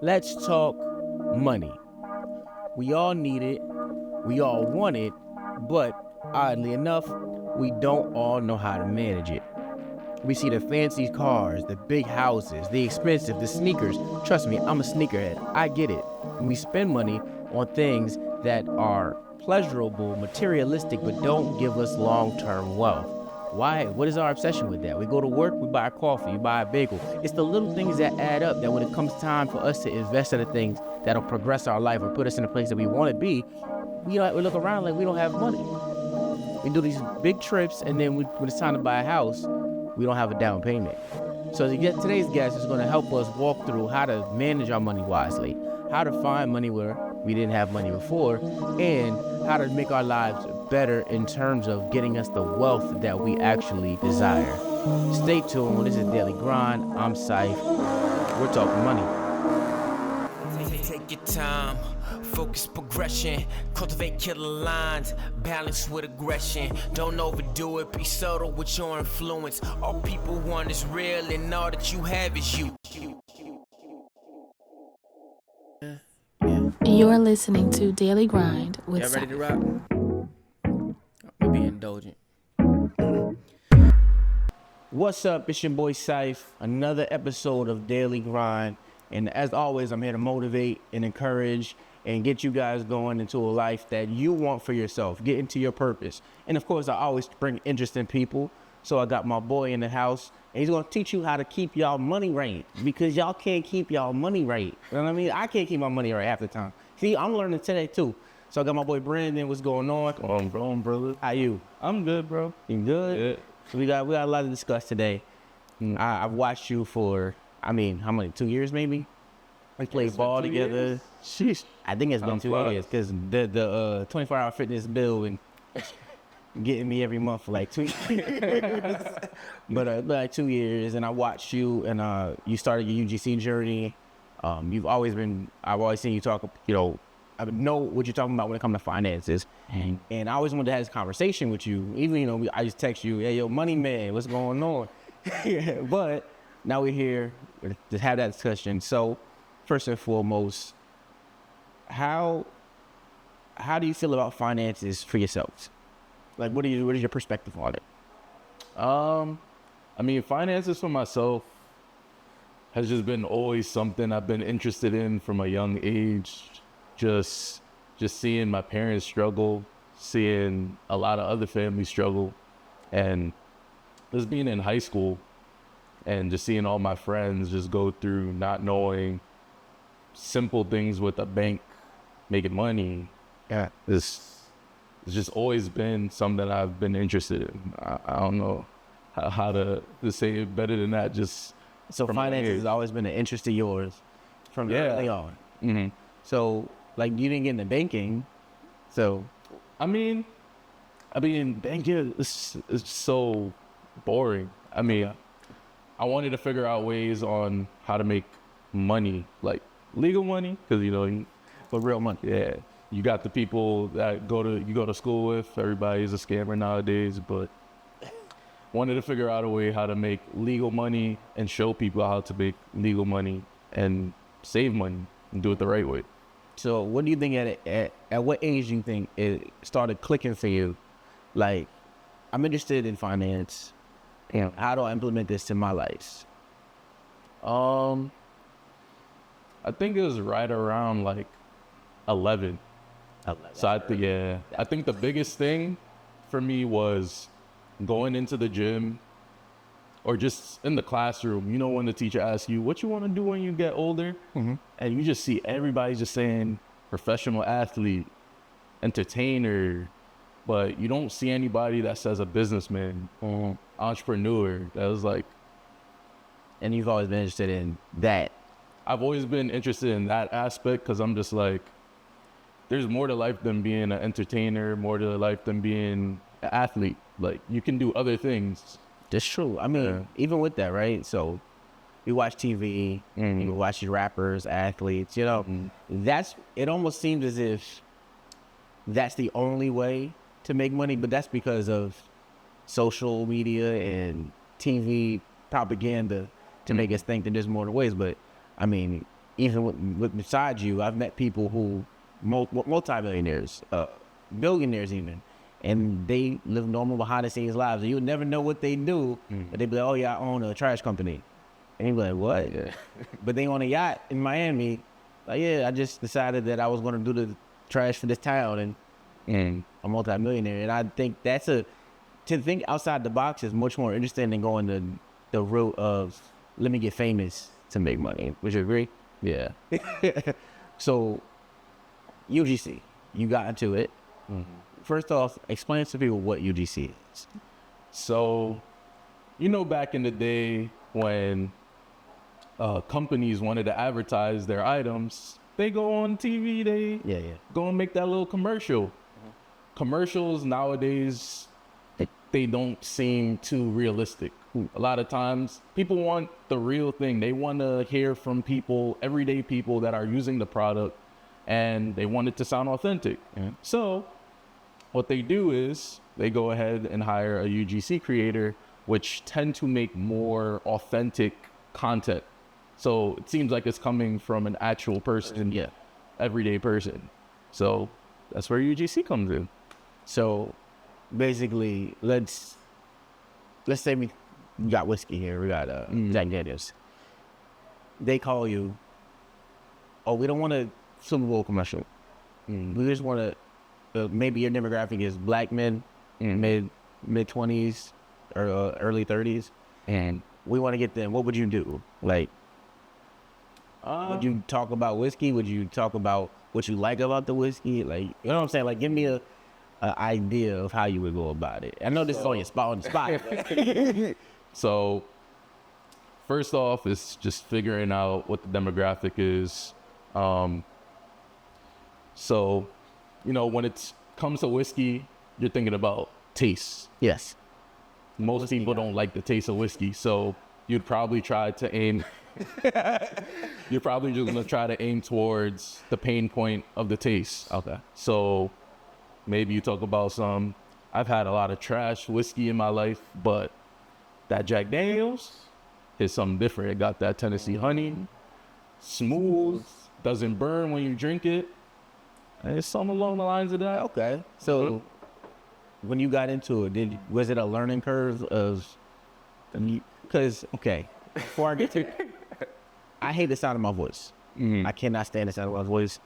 Let's talk money. We all need it, we all want it, but oddly enough, we don't all know how to manage it. We see the fancy cars, the big houses, the expensive, the sneakers. Trust me, I'm a sneakerhead. I get it. And we spend money on things that are pleasurable, materialistic, but don't give us long-term wealth. Why? What is our obsession with that? We go to work, we buy a coffee, we buy a bagel. It's the little things that add up that when it comes time for us to invest in the things that'll progress our life or put us in the place that we want to be, we look around like we don't have money. We do these big trips, and then when it's time to buy a house, we don't have a down payment. So today's guest is going to help us walk through how to manage our money wisely, how to find money where we didn't have money before, and how to make our lives better in terms of getting us the wealth that we actually desire. Stay tuned. This is Daily Grind. I'm Saif. We're talking money. Take your time, focus progression, cultivate killer lines, balance with aggression. Don't overdo it, be subtle with your influence. All people want is real, and all that you have is you. You're listening to Daily Grind with Y'all ready to Saif. rock? I'm be indulgent. What's up? It's your boy Saif. Another episode of Daily Grind. And as always, I'm here to motivate and encourage and get you guys going into a life that you want for yourself. Get into your purpose. And of course, I always bring interesting people. So I got my boy in the house, and he's going to teach you how to keep y'all money right, because y'all can't keep y'all money right. You know what I mean? I can't keep my money right half the time. See, I'm learning today too. So I got my boy Brandon. What's going on? Bro, brother. How you? I'm good, bro. You good? Yeah. So we got a lot to discuss today. I've watched you for, how many, 2 years maybe? We played ball together. Sheesh. I think it's been Time 2 flies. years, because the 24-hour fitness bill and getting me every month for like 2 years. but like 2 years, and I watched you, and you started your UGC journey. I've always seen you talk, I know what you're talking about when it comes to finances. And I always wanted to have this conversation with you. Even, I just text you, hey, yo, money man, what's going on? But now we're here to have that discussion. So first and foremost, how do you feel about finances for yourselves? Like, what is your perspective on it? Finances for myself has just been always something I've been interested in from a young age. Just seeing my parents struggle, seeing a lot of other families struggle, and just being in high school and just seeing all my friends just go through not knowing simple things with a bank making money. Yeah. It's just always been something I've been interested in. I don't know how to say it better than that. So finances has always been an interest of yours from early on. Mm-hmm. So, like, you didn't get into banking, so... banking is so boring. I wanted to figure out ways on how to make money, like legal money, because, But real money. yeah, you got the people that you go to school with. Everybody's a scammer nowadays, but wanted to figure out a way how to make legal money and show people how to make legal money and save money and do it the right way. So, what do you think at what age do you think it started clicking for you? Like, I'm interested in finance. How do I implement this in my life? I think it was right around like 11. So I think the biggest thing for me was going into the gym or just in the classroom. When the teacher asks you what you want to do when you get older, and you just see everybody just saying professional athlete, entertainer, but you don't see anybody that says a businessman, entrepreneur. That was like, And you've always been interested in that. I've always been interested in that aspect, because I'm just like, there's more to life than being an entertainer, more to life than being an athlete. Like, you can do other things. That's true. Even with that, right? So, you watch TV, you watch these rappers, athletes, it almost seems as if that's the only way to make money, but that's because of social media and TV propaganda to make us think that there's more ways. But even with besides you, I've met people who multi-millionaires, billionaires even, and they live normal behind the scenes lives. And you would never know what they do, but they'd be like, oh yeah, I own a trash company. And you'd be like, what? Yeah. But they on a yacht in Miami, like, yeah, I just decided that I was going to do the trash for this town, and I'm a multi-millionaire. And I think to think outside the box is much more interesting than going the route of, let me get famous to make money. Would you agree? Yeah. So, UGC, you got into it. First off, explain to people what UGC is. So, back in the day when companies wanted to advertise their items, they go on TV, they go and make that little commercial. Commercials nowadays, they don't seem too realistic. A lot of times, people want the real thing. They want to hear from people, everyday people that are using the product, and they want it to sound authentic. So what they do is they go ahead and hire a UGC creator, which tend to make more authentic content. So it seems like it's coming from an actual person, everyday person. So that's where UGC comes in. So basically, let's say we got whiskey here. We got Jack Daniels. They call you, oh, we don't want a Super Bowl commercial. We just want to, maybe your demographic is black men, mid 20s or early 30s, and we want to get them. What would you do? Like, would you talk about whiskey? Would you talk about what you like about the whiskey? Like, you know what I'm saying? Like, give me a idea of how you would go about it. I know this is on the spot. So first off, it's just figuring out what the demographic is. So, when it comes to whiskey, you're thinking about taste. Yes. Most people don't like the taste of whiskey, so you'd probably try to aim. You're probably just gonna try to aim towards the pain point of the taste. Okay. So maybe you talk about I've had a lot of trash whiskey in my life, but that Jack Daniels is something different. It got that Tennessee honey, smooth, doesn't burn when you drink it. And it's something along the lines of that. Okay. So when you got into it, was it a learning curve of, because, okay, before I get to I hate the sound of my voice. I cannot stand the sound of my voice.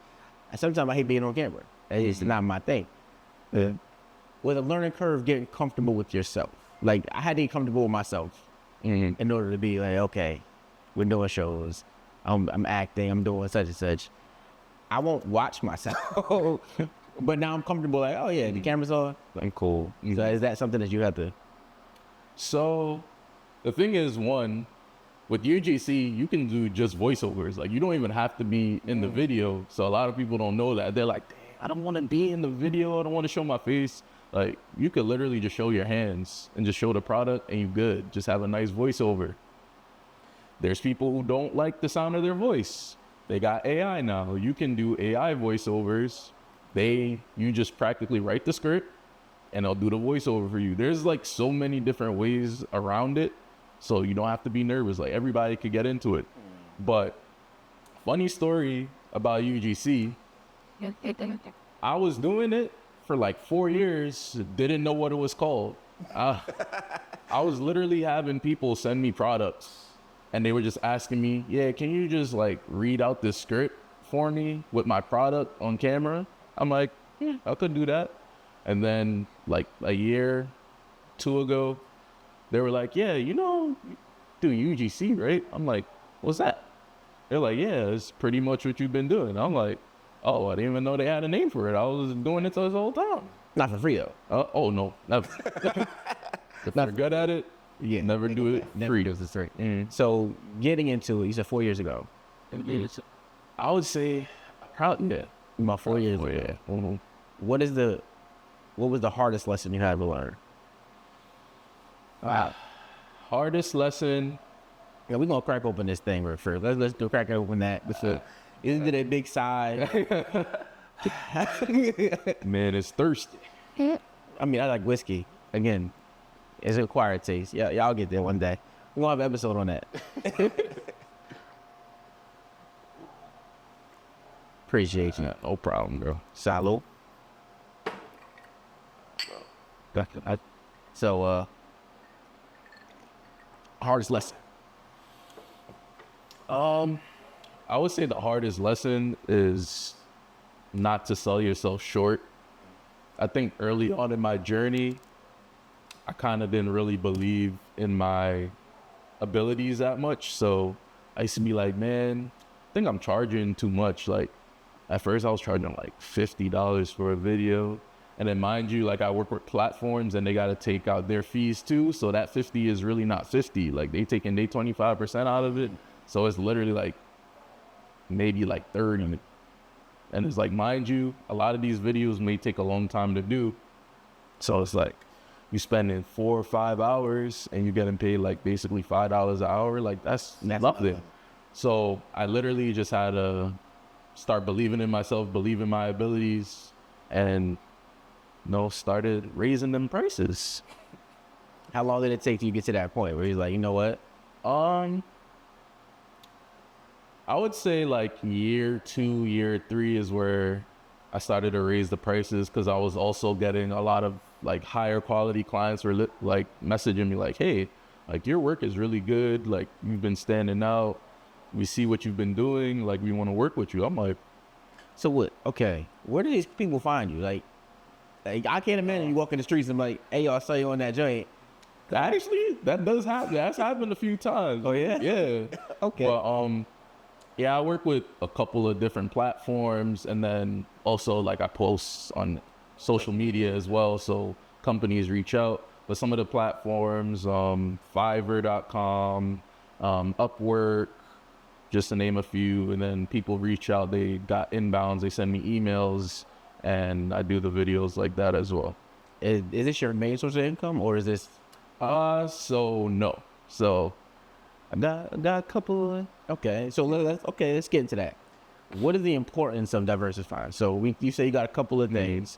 And sometimes I hate being on camera. It's not my thing. With a learning curve, getting comfortable with yourself. Like, I had to get comfortable with myself in order to be like, okay, we're doing shows. I'm acting. I'm doing such and such. I won't watch myself. But now I'm comfortable, like, oh yeah, the camera's on. I'm cool. So is that something that you have to? So the thing is, with UGC, you can do just voiceovers. Like, you don't even have to be in the video. So a lot of people don't know that. They're like, damn, I don't want to be in the video. I don't want to show my face. Like, you could literally just show your hands and just show the product and you're good. Just have a nice voiceover. There's people who don't like the sound of their voice. They got AI now. You can do AI voiceovers. You just practically write the script and they'll do the voiceover for you. There's like so many different ways around it. So you don't have to be nervous. Like, everybody could get into it. But funny story about UGC, I was doing it for like 4 years, didn't know what it was called. I was literally having people send me products and they were just asking me, yeah, can you just like read out this script for me with my product on camera? I'm like, yeah, I could do that. And then like a year, 2 ago, they were like, yeah, do UGC, right? I'm like, what's that? They're like, yeah, it's pretty much what you've been doing. I'm like, oh, I didn't even know they had a name for it. I was doing it this whole time. Not for free, though. Oh, no, never. If you're good at it, never do it free. It's free. So getting into it, you said 4 years ago. I would say probably, about 4 years ago. Yeah. Mm-hmm. What was the hardest lesson you had to learn? Hardest lesson. Yeah, we're gonna crack open this thing real first. Let's do crack open that. Isn't it a big side? Man, it's thirsty. I mean, I like whiskey. Again, it's an acquired taste. Yeah, y'all get there one day. We're gonna have an episode on that. Appreciate you. Yeah, no problem, bro. Salud. So, hardest lesson. I would say the hardest lesson is not to sell yourself short. I think early on in my journey, I kind of didn't really believe in my abilities that much. So I used to be like, man, I think I'm charging too much. Like at first I was charging like $50 for a video. And then mind you, like I work with platforms and they got to take out their fees too. So that 50 is really not 50. Like they taking their 25% out of it. So it's literally like maybe like 30. And it's like, mind you, a lot of these videos may take a long time to do. So it's like you spending 4 or 5 hours and you're getting paid like basically $5 an hour. Like that's nothing. So I literally just had to start believing in myself, believe in my abilities, and started raising them prices. How long did it take you to get to that point where you're like, you know what? I would say like year 2, year 3 is where I started to raise the prices, because I was also getting a lot of like higher quality clients were like messaging me like, hey, like your work is really good. Like you've been standing out. We see what you've been doing. Like we want to work with you. I'm like, so what? Okay. Where do these people find you? Like I can't imagine you walk in the streets and like, hey, I saw you on that joint. Actually, that does happen. That's happened a few times. Oh yeah? Yeah. Okay. But yeah, I work with a couple of different platforms, and then also like I post on social media as well. So companies reach out, but some of the platforms, Fiverr.com, Upwork, just to name a few, and then people reach out, they got inbounds, they send me emails, and I do the videos like that as well. Is this your main source of income, or is this? So no. So I got a couple of, okay. So let's get into that. What is the importance of diversifying? So you say you got a couple of things.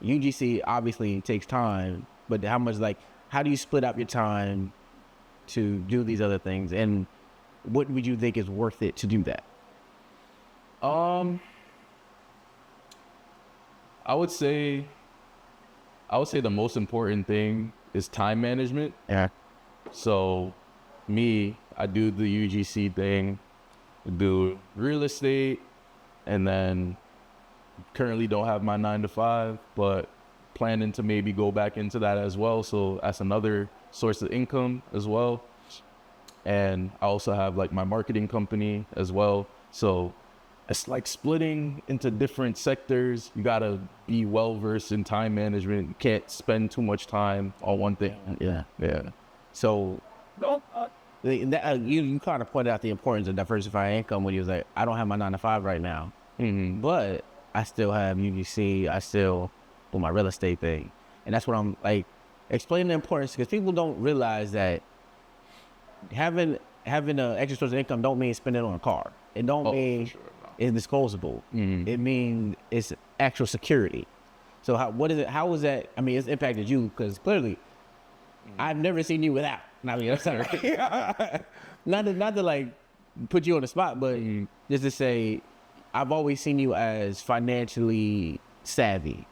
UGC obviously takes time, but how do you split up your time to do these other things? And what would you think is worth it to do that? I would say the most important thing is time management. Yeah. So I do the UGC thing, do real estate, and then currently don't have my 9 to 5, but planning to maybe go back into that as well. So that's another source of income as well. And I also have like my marketing company as well. So it's like splitting into different sectors. You gotta be well versed in time management. You can't spend too much time on one thing. Yeah. Yeah. So you kind of pointed out the importance of diversifying income when you was like, I don't have my 9 to 5 right now, but I still have UGC. I still do my real estate thing, and that's what I'm like explaining the importance, because people don't realize that having an extra source of income don't mean spending it on a car. It don't mean it's disposable. It means it's actual security. So what is it? How is that? I mean, it's impacted you, because clearly I've never seen you without. I mean, that's not right. not to like put you on the spot, but just to say, I've always seen you as financially savvy,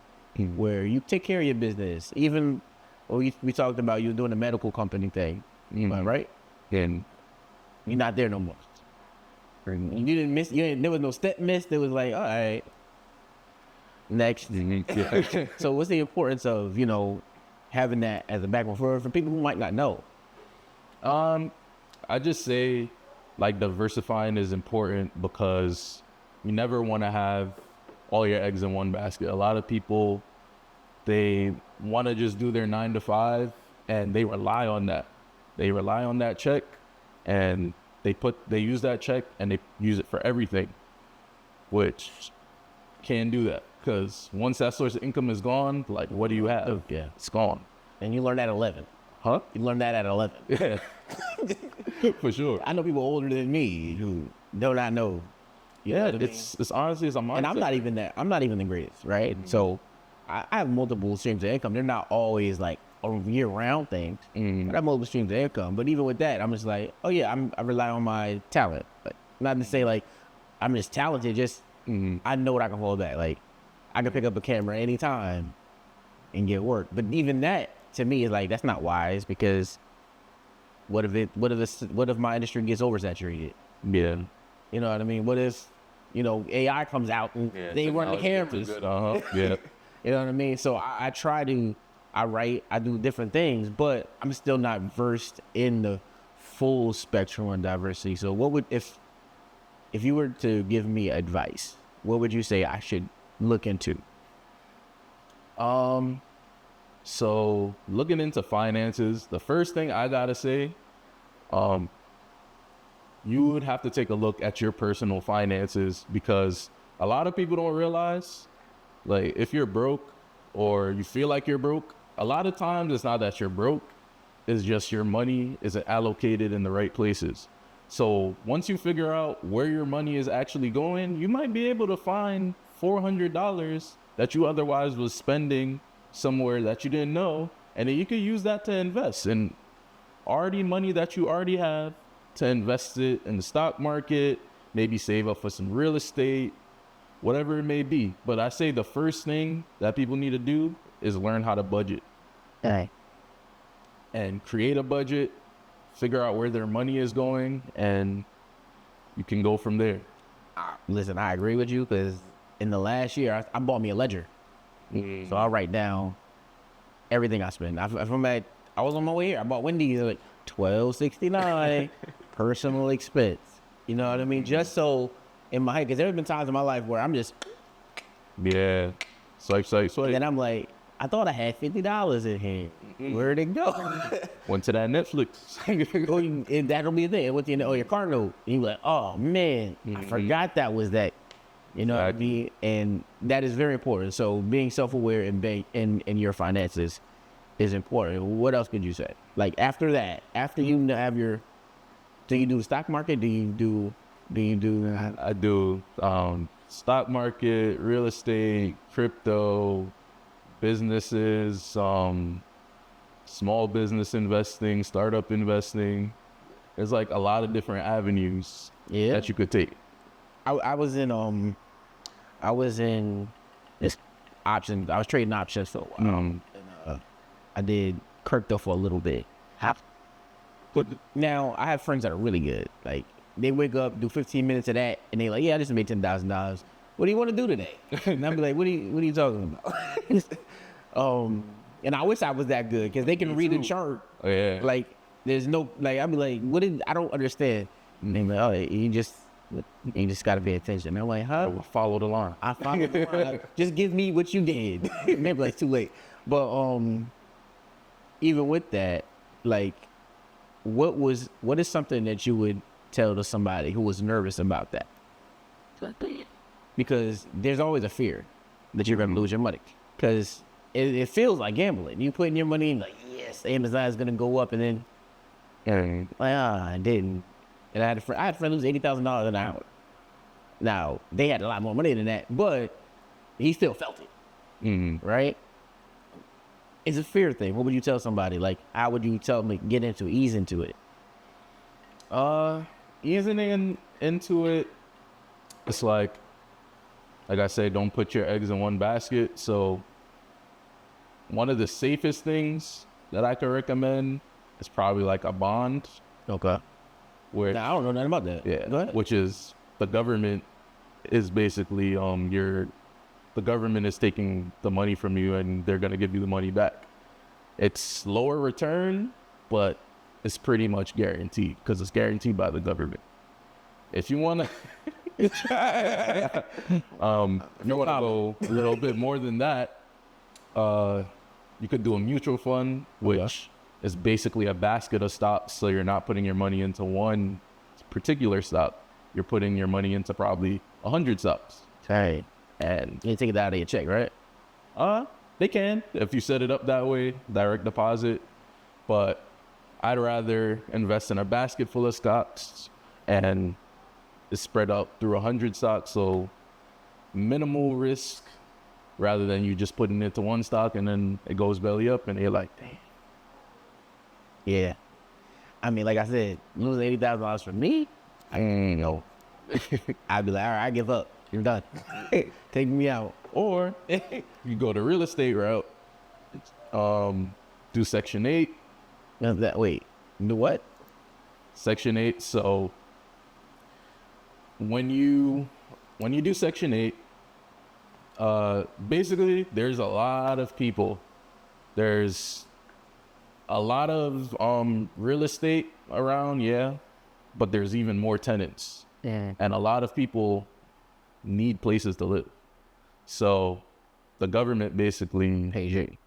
where you take care of your business. Even we talked about you doing the medical company thing, right? And you're not there no more. You didn't miss. There was no step miss. There was like, all right, next. So what's the importance of having that as a backbone for people who might not know? I just say like diversifying is important, because you never want to have all your eggs in one basket. A lot of people, they want to just do their 9 to 5 and they rely on that. They rely on that check, and they use that check and they use it for everything, which can't do that, because once that source of income is gone, like what do you have? Oh, yeah. It's gone. And you learned that at 11. Huh? You learned that at 11. Yeah. For sure. I know people older than me who do not know. Yeah, it's honestly, it's a mindset. And I'm not even that. I'm not even the greatest, right? So I have multiple streams of income. They're not always like a year-round thing. But I have multiple streams of income. But even with that, I'm just like, oh yeah, I rely on my talent. But not to say like I'm just talented. Just I know what I can fall back. Like, I can pick up a camera anytime and get work. But even that, to me, is like, that's not wise, because what if my industry gets oversaturated? Yeah. You know what I mean? What if, AI comes out and they run the cameras? Yeah. You know what I mean? So I write, I do different things, but I'm still not versed in the full spectrum of diversity. So if you were to give me advice, what would you say I should look into? So looking into finances, the first thing I gotta say, you would have to take a look at your personal finances, because a lot of people don't realize, like, if you're broke or you feel like you're broke, a lot of times it's not that you're broke, it's just your money isn't allocated in the right places. So once you figure out where your money is actually going, you might be able to find $400 that you otherwise was spending somewhere that you didn't know, and then you could use that to invest in money that you already have, to invest it in the stock market, maybe save up for some real estate, whatever it may be. But I say the first thing that people need to do is learn how to budget. Right. And create a budget, figure out where their money is going, and you can go from there. Listen, I agree with you, because in the last year, I bought me a ledger. So I write down everything I spend. I was on my way here. I bought Wendy's, like $12.69 personal expense. You know what I mean? Just so in my head, because there have been times in my life where I'm just, Swipe. and then I'm like, I thought I had $50 in here. Where'd it go? Went to that Netflix. And that'll be the thing. It went to your car note. And you're like, oh man, I forgot that was that. You know what I mean? And that is very important. So being self-aware in your finances is important. What else could you say? Like after that, after you have do you do stock market? Do you do I do stock market, real estate, crypto, businesses, small business investing, startup investing. There's like a lot of different avenues that you could take. I was in this options. I was trading options for a while. And, I did crypto for a little bit. But now I have friends that are really good. Like they wake up, do 15 minutes of that, and they like, yeah, I just made $10,000. What do you want to do today? And I'll be like, what are you talking about? And I wish I was that good, because they can read a chart. Oh, yeah. Like there's no, like I'll be like, I don't understand. And they be like, oh, you just got to pay attention. And I'm like, huh? Follow the line. I followed the line. Just give me what you did. Maybe like too late. But even with that, like, what is something that you would tell to somebody who was nervous about that? Because there's always a fear that you're gonna lose your money, because it feels like gambling. You putting your money in, like, yes, Amazon is gonna go up, and then like, I didn't. And I had a friend lose $80,000 in an hour. Now they had a lot more money than that, but he still felt it. Right? It's a fear thing. What would you tell somebody? Like, how would you tell them to ease into it? Easing into it, it's like I say, don't put your eggs in one basket. So one of the safest things that I could recommend is probably like a bond. Okay. Where now, I don't know nothing about that. Yeah. Go ahead. Which is, the government is basically the government is taking the money from you, and they're gonna give you the money back. It's lower return, but it's pretty much guaranteed, because it's guaranteed by the government. If you wanna if you wanna go a little bit more than that, you could do a mutual fund, which is basically a basket of stocks. So you're not putting your money into one particular stock. You're putting your money into probably 100 stocks. Hey, and you take it out of your check, right? They can, if you set it up that way, direct deposit. But I'd rather invest in a basket full of stocks, and it's spread out through 100 stocks. So minimal risk, rather than you just putting it to one stock and then it goes belly up and you're like, damn. Yeah. I mean, like I said, losing $80,000 for me, I ain't know. I'd be like, all right, I give up. You're done. Take me out. Or you go the real estate route, do Section 8. Wait, do what? Section 8. So when you do Section 8, basically there's a lot of people. There's a lot of real estate around, yeah, but there's even more tenants. Yeah. And a lot of people need places to live. So the government basically Pays you.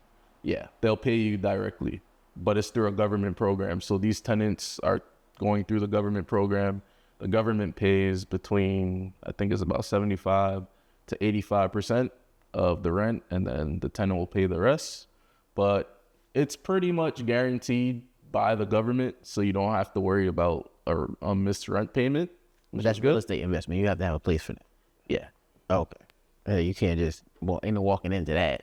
yeah, they'll pay you directly, but it's through a government program. So these tenants are going through the government program. The government pays between, I think it's about 75 to 85% of the rent, and then the tenant will pay the rest. But it's pretty much guaranteed by the government, so you don't have to worry about a missed rent payment. But that's real estate investment. You have to have a place for that. Yeah. Okay. You can't just ain't no walking into that.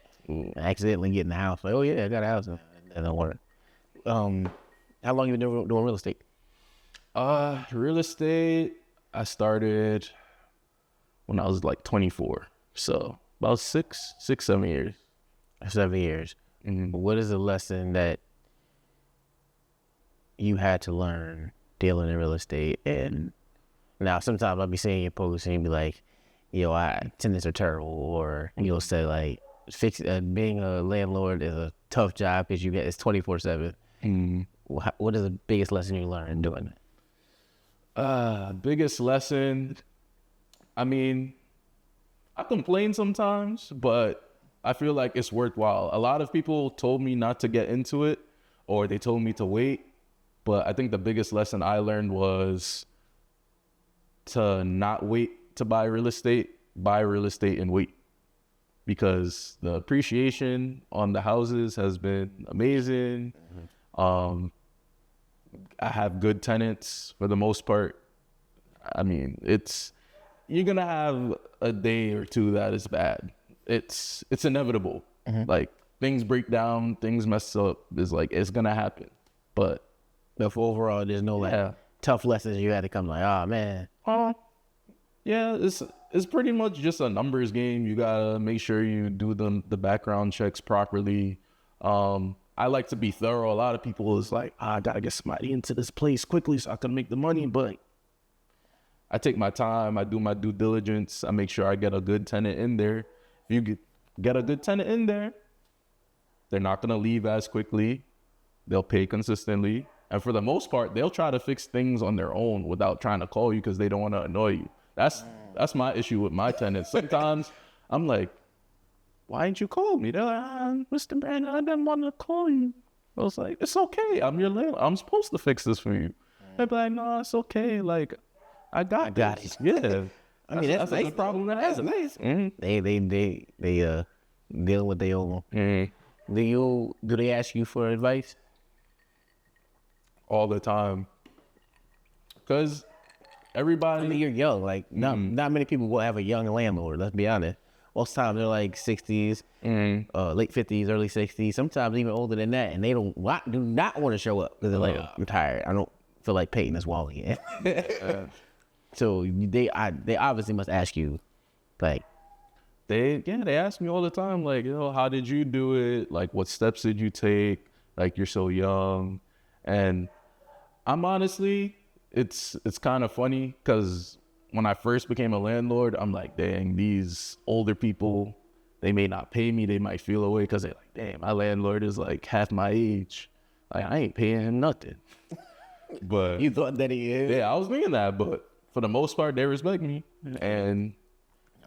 Accidentally get in the house. Like, oh yeah, I got a house. That don't work. How long you been doing real estate? Real estate, I started when I was like 24. So about 7 years. 7 years. Mm-hmm. What is the lesson that you had to learn dealing in real estate? And now sometimes I'll be seeing your posts and you'll be like, tenants are terrible, or you'll say like, being a landlord is a tough job because it's 24/7. What is the biggest lesson you learned doing that? Biggest lesson, I mean, I complain sometimes, but I feel like it's worthwhile. A lot of people told me not to get into it, or they told me to wait. But I think the biggest lesson I learned was to not wait to buy real estate and wait. Because the appreciation on the houses has been amazing. I have good tenants for the most part. I mean, you're gonna have a day or two that is bad. It's inevitable. Like, things break down, things mess up. It's gonna happen. But for overall, there's no tough lessons you had to come like, oh man. Yeah, it's pretty much just a numbers game. You gotta make sure you do the background checks properly. I like to be thorough. A lot of people is like, I gotta get somebody into this place quickly so I can make the money. But I take my time. I do my due diligence. I make sure I get a good tenant in there. If you get a good tenant in there, they're not gonna leave as quickly. They'll pay consistently. And for the most part, they'll try to fix things on their own without trying to call you because they don't want to annoy you. That's my issue with my tenants. Sometimes I'm like, why didn't you call me? They're like, Mr. Brandon, I didn't want to call you. I was like, it's okay. I'm your landlord. I'm supposed to fix this for you. They'd be like, no, it's okay. Like, I got it. Yeah. I mean, that's nice. A problem that has. Nice. They dealing with their own. Do they ask you for advice? All the time. Because everybody... I mean, you're young. Like, not many people will have a young landlord, let's be honest. Most times they're like 60s, late 50s, early 60s, sometimes even older than that, and they do not want to show up because they're like, I'm tired. I don't feel like paying this wall again. So they obviously must ask you, like... They ask me all the time, like, how did you do it? Like, what steps did you take? Like, you're so young. And I'm honestly, it's kind of funny because when I first became a landlord, I'm like, dang, these older people, they may not pay me. They might feel away because they're like, damn, my landlord is like half my age. Like, I ain't paying him nothing. But you thought that he is? Yeah, I was thinking that. But for the most part, they respect me. And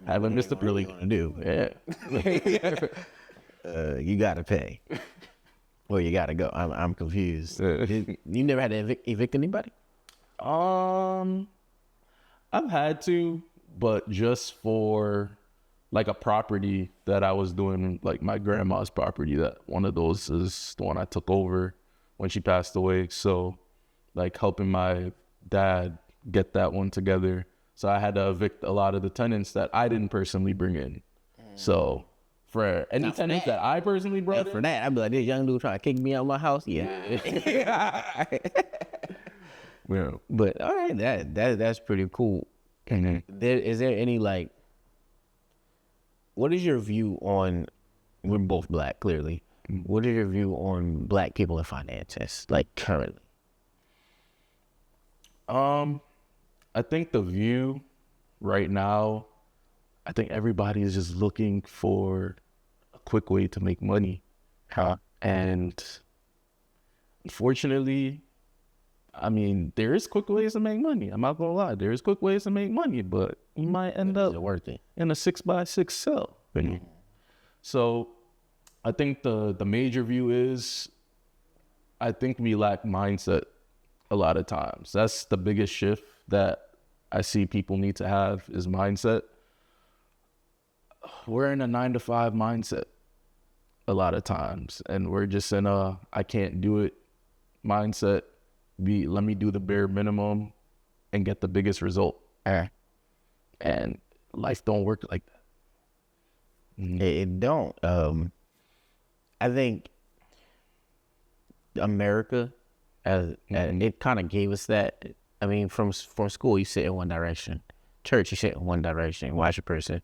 I haven't missed a really gonna do. Yeah. You gotta pay. Well, you gotta go. I'm confused. You never had to evict anybody? I've had to, but just for like a property that I was doing, like my grandma's property. That one of those is the one I took over when she passed away. So, like helping my dad get that one together. So I had to evict a lot of the tenants that I didn't personally bring in. So for any tenants that I personally brought in. For that, I'd be like, this young dude trying to kick me out of my house? Yeah. Yeah. But all right, that's pretty cool. Is there any like what is your view on? We're both black, clearly. What is your view on black people and finances, like currently? I think the view right now, I think everybody is just looking for a quick way to make money. And unfortunately, I mean, there is quick ways to make money. I'm not gonna lie, there is quick ways to make money, but you might end up worth it in a 6x6 cell. So I think the major view is, I think we lack mindset a lot of times. That's the biggest shift that I see people need to have, is mindset. We're in a 9-to-5 mindset a lot of times, and we're just in a I can't do it mindset. Let me do the bare minimum and get the biggest result. And life don't work like that. It don't. I think America, it kind of gave us that. I mean, from school, you sit in one direction. Church, you sit in one direction. Watch a person.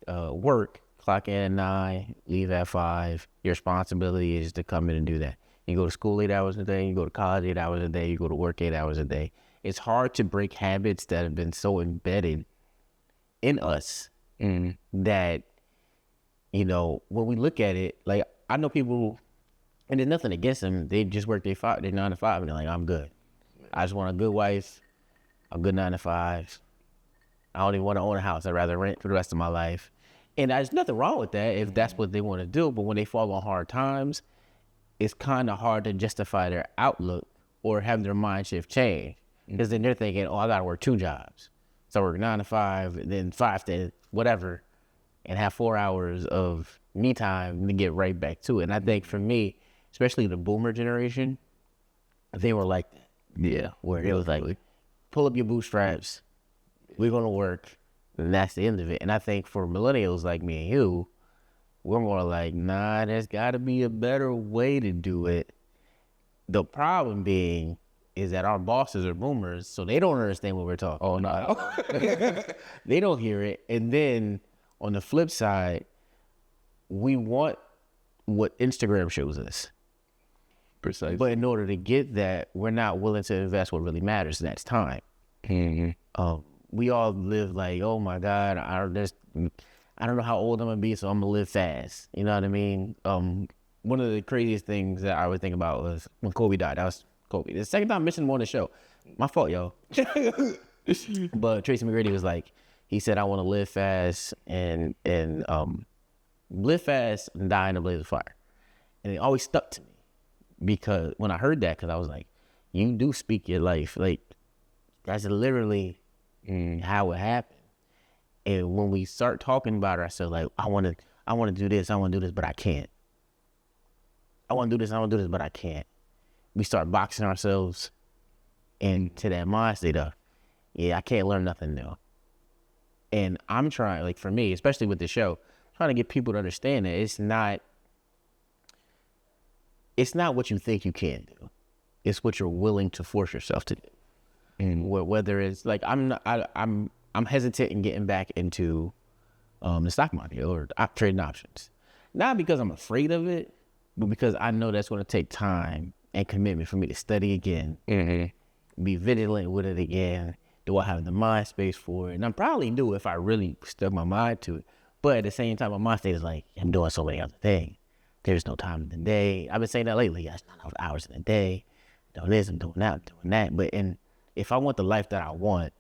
Work, clock in at 9, leave at 5. Your responsibility is to come in and do that. You go to school 8 hours a day. You go to college 8 hours a day. You go to work 8 hours a day. It's hard to break habits that have been so embedded in us that, you know, when we look at it, like, I know people, and there's nothing against them, they just work their 9 to 5, and they're like, I'm good. I just want a good wife, a good 9 to 5. I don't even want to own a house. I'd rather rent for the rest of my life. And there's nothing wrong with that if that's what they want to do. But when they fall on hard times, it's kind of hard to justify their outlook or have their mind shift change. Because then they're thinking, oh, I got to work 2 jobs. So I work 9 to 5, then 5 to whatever, and have 4 hours of me time to get right back to it. And I think for me, especially the boomer generation, they were like that. Yeah. Where it was like, pull up your bootstraps, we're going to work, and that's the end of it. And I think for millennials like me and you, we're more like, nah, there's got to be a better way to do it. The problem being is that our bosses are boomers, so they don't understand what we're talking. Oh, no. They don't hear it. And then on the flip side, we want what Instagram shows us. Precisely. But in order to get that, we're not willing to invest what really matters, and that's time. We all live like, oh my God, I don't know how old I'm gonna be, so I'm gonna live fast. You know what I mean? One of the craziest things that I would think about was when Kobe died. That was Kobe. The second time I mentioned him on the show. My fault, yo. But Tracy McGrady was like, he said, I want to live fast and live fast and die in a blaze of fire. And it always stuck to me because when I heard that, because I was like, you do speak your life. Like, that's literally how it happened. And when we start talking about ourselves, like, I want to do this, but I can't. I want to do this, but I can't. We start boxing ourselves into that mind state of, yeah, I can't learn nothing new. And I'm trying, like, for me, especially with the show, trying to get people to understand that it's not what you think you can do. It's what you're willing to force yourself to do. And whether it's like, I'm hesitant in getting back into the stock market or trading options. Not because I'm afraid of it, but because I know that's going to take time and commitment for me to study again, be vigilant with it again. Do I have the mind space for it? And I probably do if I really stuck my mind to it. But at the same time, my mind state is like, I'm doing so many other things. There's no time in the day. I've been saying that lately. There's not enough hours in the day. I'm doing this, I'm doing that, I'm doing that. But if I want the life that I want,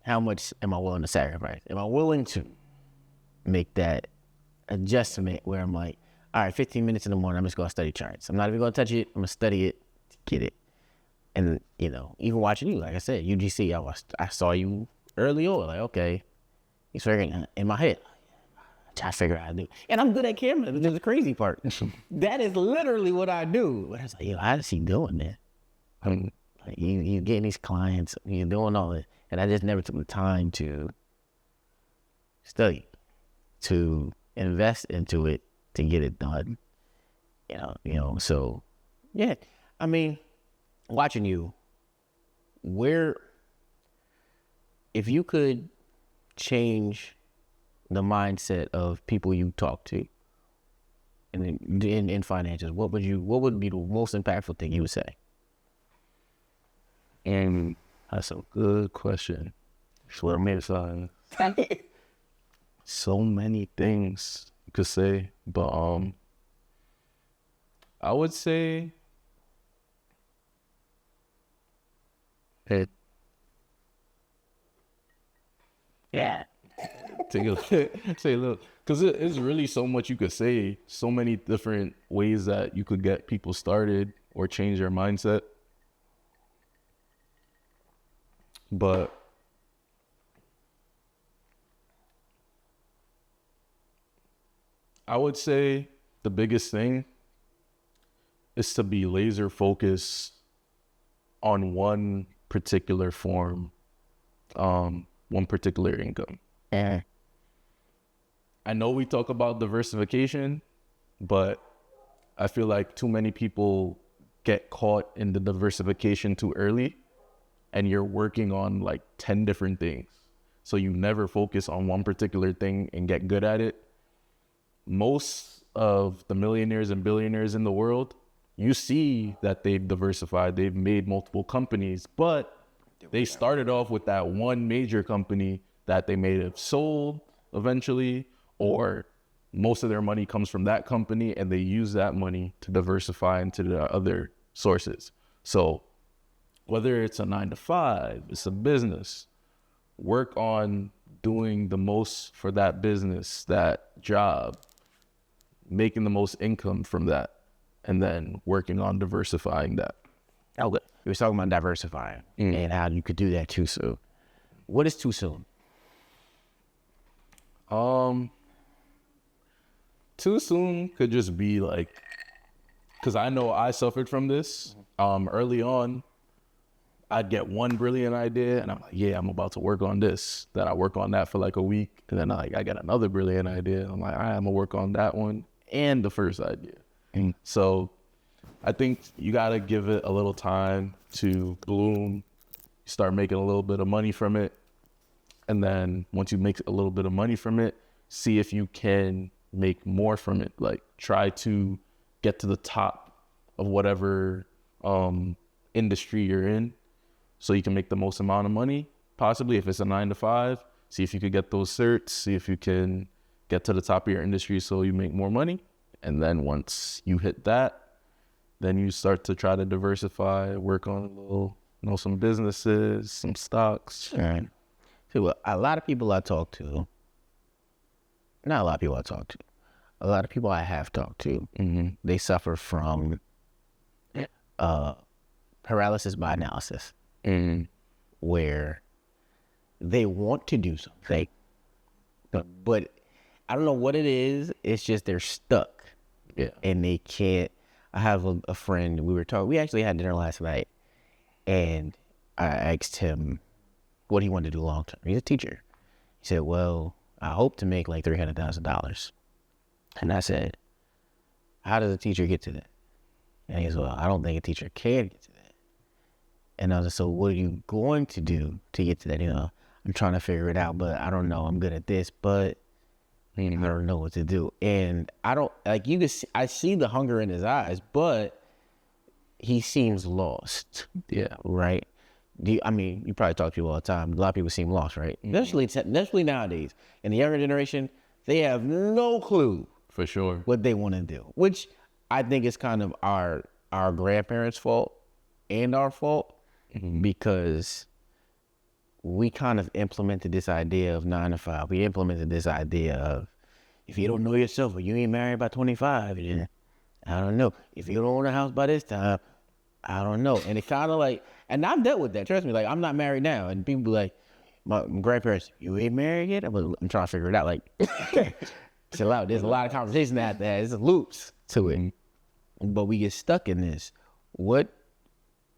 how much am I willing to sacrifice? Am I willing to make that adjustment where I'm like, all right, 15 minutes in the morning, I'm just going to study charts. I'm not even going to touch it. I'm going to study it to get it. And, you know, even watching you, like I said, UGC, I saw you early on. Like, okay, he's figuring in my head. I try to figure out how to do. And I'm good at camera. There's the crazy part. That is literally what I do. But I was like, yo, how is he doing that? Like, you getting these clients, you're doing all this. And I just never took the time to study, to invest into it, to get it done. You know, so yeah. I mean, watching you, if you could change the mindset of people you talk to in finances, what would be the most impactful thing you would say? And that's a good question. So many things you could say, but I would say hey. Yeah. Take a say a little, because it's really so much you could say, so many different ways that you could get people started or change their mindset. But I would say the biggest thing is to be laser focused on one particular form, one particular income. I know we talk about diversification, but I feel like too many people get caught in the diversification too early, and you're working on like 10 different things. So you never focus on one particular thing and get good at it. Most of the millionaires and billionaires in the world, you see that they've diversified, they've made multiple companies, but they started off with that one major company that they may have sold eventually, or most of their money comes from that company and they use that money to diversify into the other sources. So whether it's a 9-to-5, it's a business, work on doing the most for that business, that job, making the most income from that, and then working on diversifying that. Okay. We were talking about diversifying and how you could do that too soon. What is too soon? Too soon could just be like, because I know I suffered from this. Early on, I'd get one brilliant idea and I'm like, yeah, I'm about to work on this. Then I work on that for like a week. And then I get another brilliant idea. I'm like, all right, I'm gonna work on that one and the first idea. So I think you gotta give it a little time to bloom, start making a little bit of money from it. And then once you make a little bit of money from it, see if you can make more from it. Like try to get to the top of whatever industry you're in so you can make the most amount of money. Possibly if it's a 9-to-5, see if you could get those certs, see if you can get to the top of your industry so you make more money. And then once you hit that, then you start to try to diversify, work on a little, some businesses, some stocks. All right. So a lot of people I talk to, not a lot of people I talk to, a lot of people I have talked to, they suffer from paralysis by analysis, where they want to do something, but I don't know what it is. It's just they're stuck, and they can't. I have a friend. We actually had dinner last night, and I asked him what he wanted to do long term. He's a teacher. He said, well, I hope to make like $300,000. And I said, how does a teacher get to that? And he goes, well, I don't think a teacher can get to that. And I was like, so what are you going to do to get to that? I'm trying to figure it out, but I don't know. I'm good at this, but I don't know what to do. And I don't, like, you can see, I see the hunger in his eyes, but he seems lost. Yeah. Right? You probably talk to people all the time. A lot of people seem lost, right? Especially nowadays. In the younger generation, they have no clue. For sure. What they want to do, which I think is kind of our grandparents' fault and our fault, because we kind of implemented this idea of 9-to-5. We implemented this idea of, if you don't know yourself or you ain't married by 25, then I don't know. If you don't own a house by this time, I don't know. And it kind of like, and I've dealt with that. Trust me, like, I'm not married now. And people be like, my grandparents, you ain't married yet? I'm trying to figure it out. Like, there's a lot of conversation out there. There's loops to it. But we get stuck in this. What,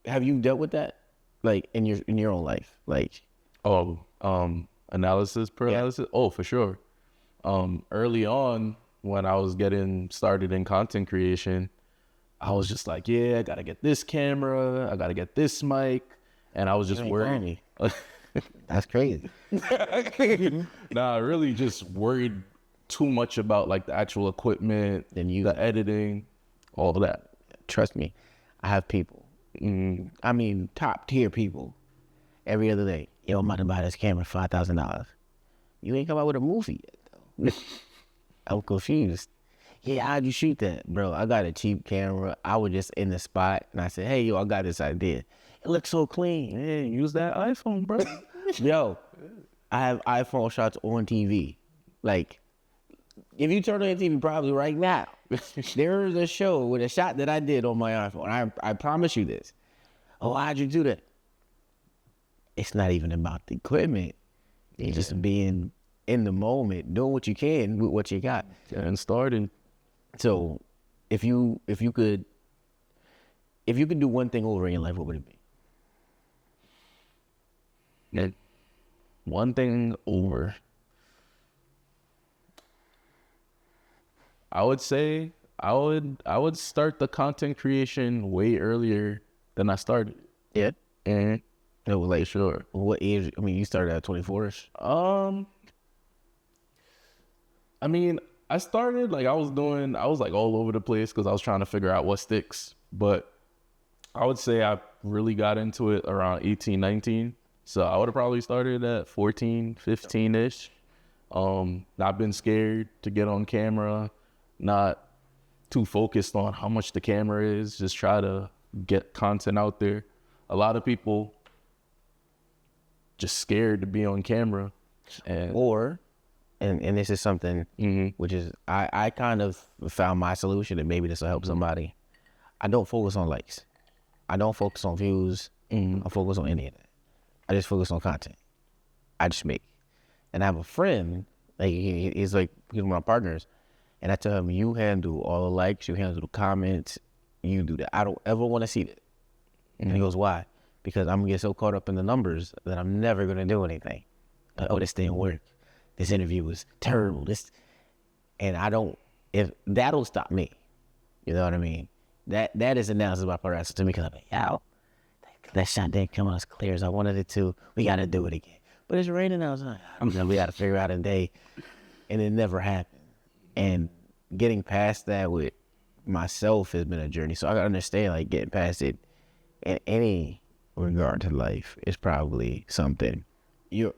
have you dealt with that? Like, in your own life? Like, analysis paralysis? Yeah. Oh, for sure. Early on, when I was getting started in content creation, I was just like, yeah, I gotta get this camera, I gotta get this mic, and I was just worried. That's crazy. Nah, I really just worried too much about like the actual equipment and the editing, all of that. Trust me, I have people. I mean, top tier people. Every other day, yo, I'm about to buy this camera $5,000. You ain't come out with a movie yet, though. I'm confused. Yeah, how'd you shoot that, bro? I got a cheap camera. I was just in the spot, and I said, hey, yo, I got this idea. It looks so clean. Yeah, use that iPhone, bro. Yo, I have iPhone shots on TV. Like, if you turn on your TV probably right now, there's a show with a shot that I did on my iPhone. I promise you this. Oh, how'd you do that? It's not even about the equipment. It's just being in the moment, doing what you can with what you got. And starting. So if you could do one thing over in your life, what would it be? One thing over. I would say I would start the content creation way earlier than I started. Yeah. And No, like sure. What age? I mean, you started at 24ish. I mean, I started like I was like all over the place because I was trying to figure out what sticks. But I would say I really got into it around 18, 19. So I would have probably started at 14, 15-ish. Not been scared to get on camera, not too focused on how much the camera is, just try to get content out there. A lot of people just scared to be on camera. And this is something which is I kind of found my solution, and maybe this will help somebody. I don't focus on likes. I don't focus on views. I focus on any of that. I just focus on content. I just make. And I have a friend, like he's one of my partners, and I tell him, you handle all the likes, you handle the comments, you do that. I don't ever want to see that. And he goes, why? Because I'm gonna get so caught up in the numbers that I'm never gonna do anything. Like, oh, this didn't work. This interview was terrible. And I don't. If that'll stop me, you know what I mean. That is analysis by paralysis to me, because I'm like, yo, that shot didn't come out as clear as I wanted it to. We got to do it again. But it's raining outside. We got to figure out a day, and it never happened. And getting past that with myself has been a journey. So I gotta understand, like, getting past it in any regard to life is probably something.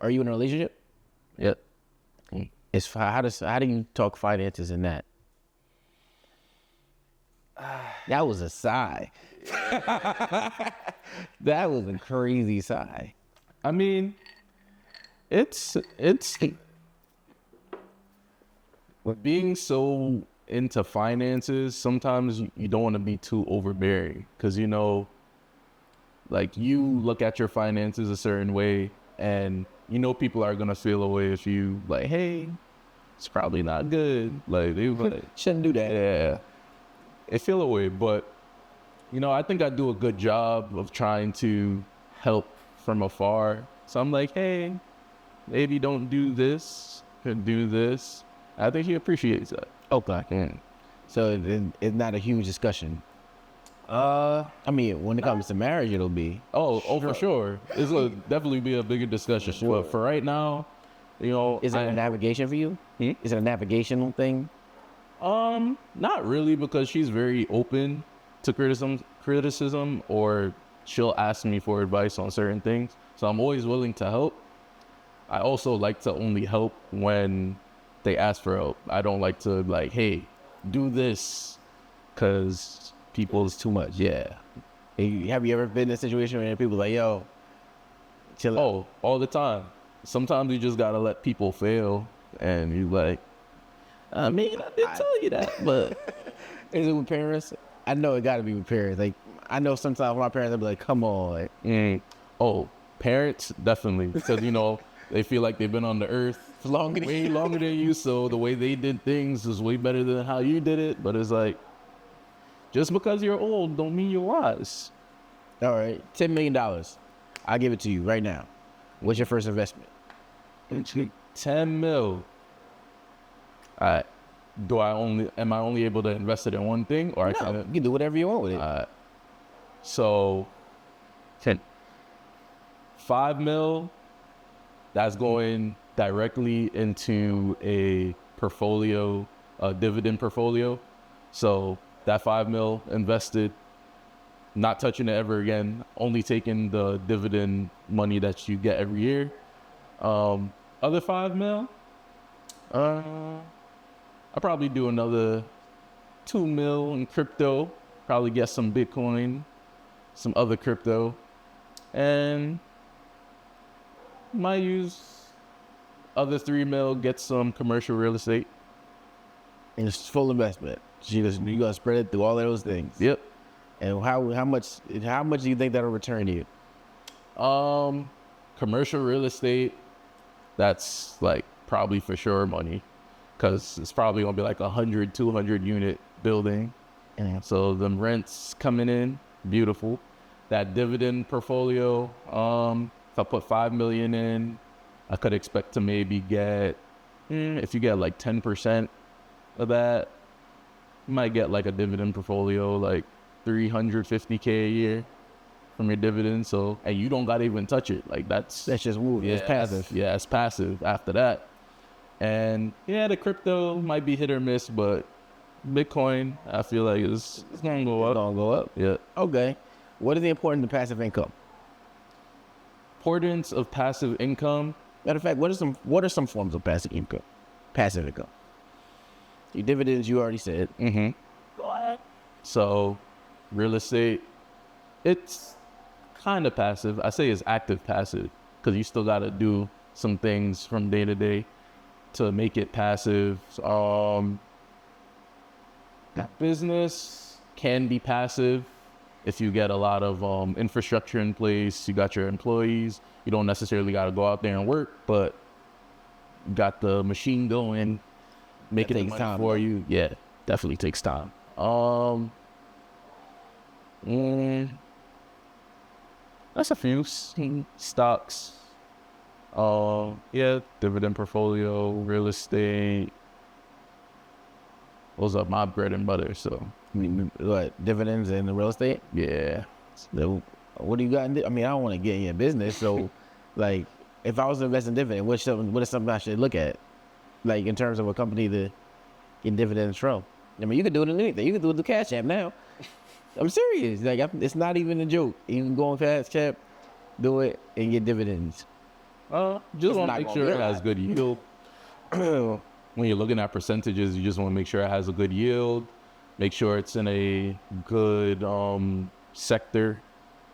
Are you in a relationship? Yep. How do you talk finances in that? That was a sigh. That was a crazy sigh. I mean, it's being so into finances, sometimes you don't want to be too overbearing, because, you know, like, you look at your finances a certain way, and you know people are gonna feel a way if you like, hey, it's probably not good. Like, they like, Shouldn't do that. yeah, they feel a way. But, you know, I think I do a good job of trying to help from afar. So I'm like, hey, maybe don't do this, could do this. I think he appreciates that. Okay. Yeah. So it's not a huge discussion. I mean, when it comes to marriage, it'll be. Oh, for sure. It'll definitely be a bigger discussion. Sure. But for right now, you know, Is it a navigation for you? Is it a navigational thing? not really, because she's very open to criticism, or she'll ask me for advice on certain things. So I'm always willing to help. I also like to only help when they ask for help. I don't like to, like, hey, do this, because people is too much. Yeah. Hey, have you ever been in a situation where people like, yo, chill out? Oh, all the time. Sometimes you just gotta let people fail, and you like, I mean, I did tell you that, but Is it with parents? I know it got to be with parents. Like, I know sometimes my parents will be like, come on. Like, oh, parents definitely, because, you know, they feel like they've been on the earth way longer than you, so the way they did things is way better than how you did it. But it's like, just because you're old don't mean you're wise. All right, $10 million. I'll give it to you right now. What's your first investment? 10 mil. All right. Am I only able to invest it in one thing, or No, you can do whatever you want with it. So 5 mil That's going directly into a portfolio, a dividend portfolio. So that 5 mil invested, not touching it ever again, only taking the dividend money that you get every year. Other 5 mil, I'll probably do another 2 mil in crypto, probably get some Bitcoin, some other crypto, and might use other 3 mil, get some commercial real estate. And it's full investment. You gotta spread it through all of those things. Yep. And how much do you think that'll return you? Commercial real estate, that's like probably for sure money, because it's probably gonna be like 100, 200 unit building. Mm. So the rents coming in, beautiful. That dividend portfolio, if I put 5 million in, I could expect to maybe get, if you get like 10% of that, you might get like a dividend portfolio, like 350K a year from your dividends. So, and you don't gotta even touch it. Like that's just woo. yeah, It's passive. Yeah, it's passive after that. And yeah, the crypto might be hit or miss, but Bitcoin, I feel like it's gonna go up. It's gonna go up. Yeah. Okay. What is the importance of passive income? Importance of passive income. Matter of fact, what are some forms of passive income? Passive income. Your dividends, you already said. Mm-hmm. Go ahead. So, real estate, it's kind of passive. I say it's active passive because you still got to do some things from day to day to make it passive. Business can be passive if you get a lot of infrastructure in place. You got your employees. You don't necessarily got to go out there and work, but you got the machine going, making it money for you. Yeah, definitely takes time. That's a few stocks. Yeah, dividend portfolio, real estate. Those are my bread and butter. So, What, dividends and the real estate? yeah. So, what do you got? I mean, I don't want to get in your business. So, like, if I was to invest in dividend, what is something I should look at? Like, in terms of a company to get dividends from? I mean, you can do it in anything. You can do it with the Cash App now. I'm serious. Like, it's not even a joke. You can go on Cash App, do it, and get dividends. Just want to make sure it has good yield. When you're looking at percentages, you just want to make sure it has a good yield. Make sure it's in a good sector.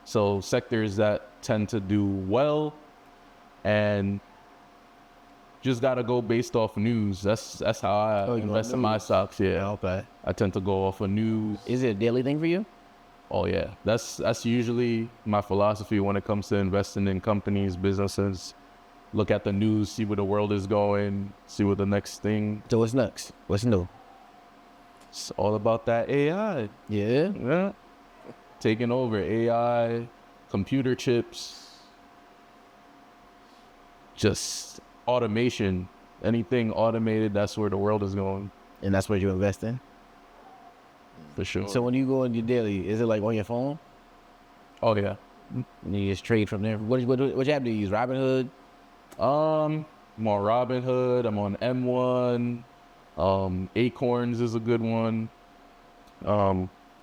So sectors that tend to do well, and just gotta go based off news. That's how I invest in my stocks. Yeah. Okay. I tend to go off of news. Is it a daily thing for you? Oh yeah, that's usually my philosophy when it comes to investing in companies, businesses. Look at the news, see where the world is going, see what the next thing. So what's next? What's new? It's all about that AI. Yeah. Taking over AI, computer chips, just automation. Anything automated, that's where the world is going. And that's what you invest in? For sure. So when you go in your daily, is it like on your phone? Oh yeah. And you just trade from there? Which app do you use? Robinhood? I'm on Robinhood. I'm on M1. Acorns is a good one.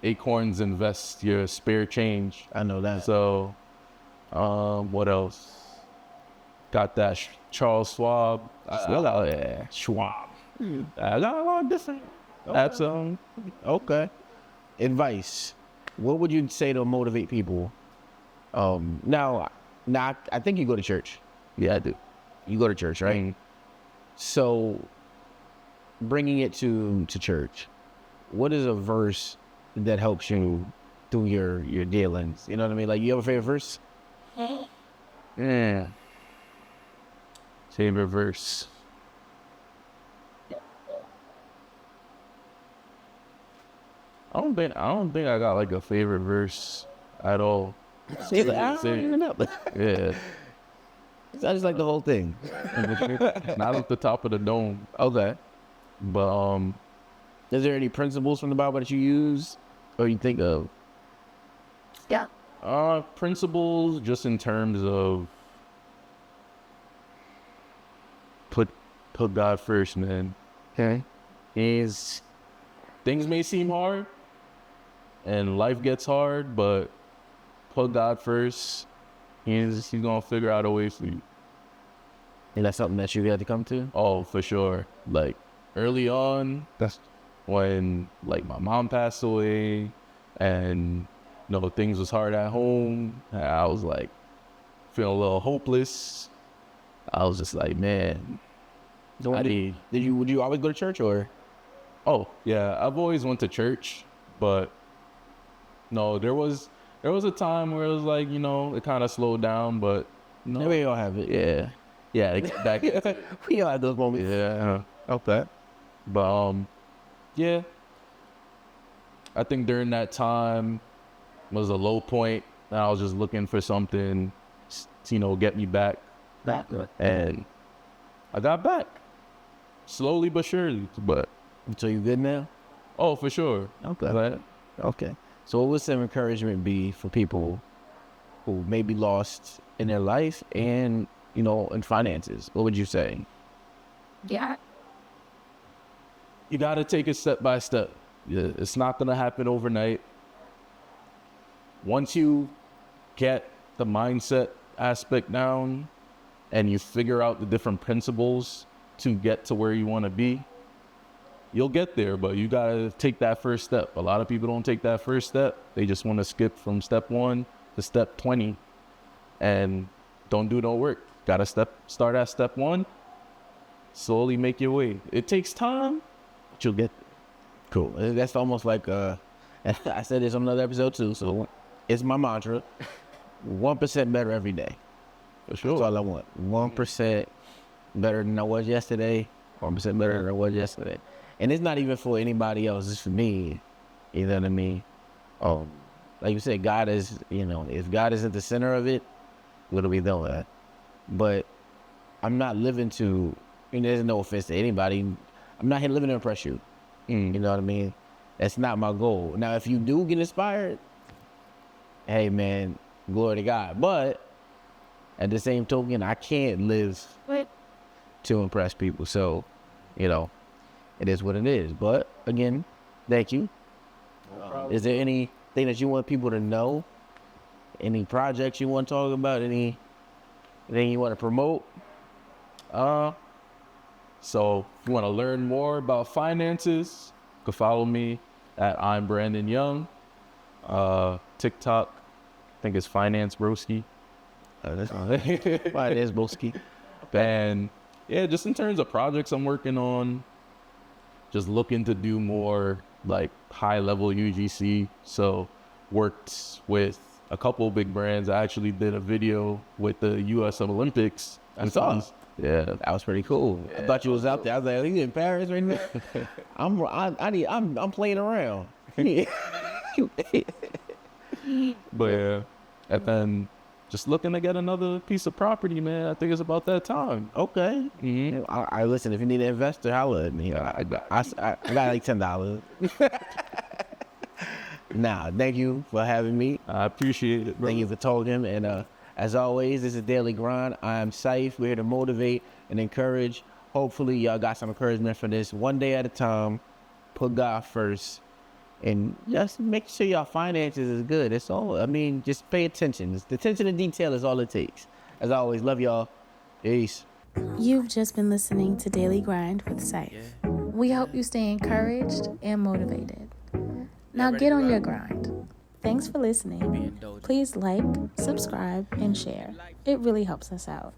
Acorns invest your spare change. I know that. So, what else? Got that Charles Schwab. Schwab. I got a lot of different apps. Okay. Advice. What would you say to motivate people? Now, I think you go to church. Yeah, I do. You go to church, right? Mm. So, bringing it to church, what is a verse that helps you through your dealings? You know what I mean? Like, you have a favorite verse? Yeah. Favorite verse. I don't think I got like a favorite verse at all. I don't even know. Yeah. I just like the whole thing. Not at the top of the dome. Okay. But Is there any principles from the Bible that you use or you think of? Yeah. Principles just in terms of put God first, man. Okay. Things may seem hard and life gets hard, but put God first. He's gonna figure out a way for you. And that's something that you had to come to? Oh, for sure. Like early on, that's when like my mom passed away and things was hard at home. I was like feeling a little hopeless. I was just like, man, Would you always go to church or? Oh, yeah, I've always went to church, but no, there was a time where it was like, it kind of slowed down, but no. We all have it. Yeah. Yeah, back. We all have those moments. Yeah. Okay. But, yeah. I think during that time was a low point, and I was just looking for something, get me back. And I got back. Slowly but surely, but. So you good now? Oh, for sure. Okay. Okay. So what would some encouragement be for people who may be lost in their life and, in finances? What would you say? Yeah. You got to take it step by step. Yeah, it's not going to happen overnight. Once you get the mindset aspect down and you figure out the different principles to get to where you want to be, you'll get there, but you got to take that first step. A lot of people don't take that first step. They just want to skip from step 1 to step 20 and don't do no work. Got to start at step 1, slowly make your way. It takes time, but you'll get there. Cool. That's almost like, I said this on another episode too, so it's my mantra. 1% better every day. For sure. That's all I want. 1% better than I was yesterday, 1% better than I was yesterday. And it's not even for anybody else. It's for me. You know what I mean? Like you said, God is, if God is at the center of it, what are we doing? But I'm not living to, there's no offense to anybody. I'm not here living to impress you. You know what I mean? That's not my goal. Now, if you do get inspired, hey, man, glory to God. But at the same token, I can't live to impress people. So, it is what it is. But again, thank you. Is there anything that you want people to know? Any projects you want to talk about? Anything you want to promote? So if you want to learn more about finances, you can follow me at I'm Brandon Young. TikTok, I think it's Finance Broski. That's Finance Broski. And yeah, just in terms of projects I'm working on, just looking to do more like high level UGC. So worked with a couple big brands. I actually did a video with the US Olympics. I saw. Yeah, that was pretty cool. Yeah. I thought you was out there. I was like, "Are you in Paris right now?" I'm playing around. But yeah, and then just looking to get another piece of property, man. I think it's about that time. Okay. Mm-hmm. I listen. If you need an investor, holla at me. I got like $10. Nah, thank you for having me. I appreciate it, bro. Thank you for talking. And as always, this is Daily Grind. I am Saif. We're here to motivate and encourage. Hopefully, y'all got some encouragement for this. One day at a time. Put God first. And just make sure your finances is good. That's all. Just pay attention. The attention to detail is all it takes. As always, love y'all. Peace. You've just been listening to Daily Grind with Saif. We hope you stay encouraged and motivated. Now get on your grind. Thanks for listening. Please like, subscribe, and share. It really helps us out.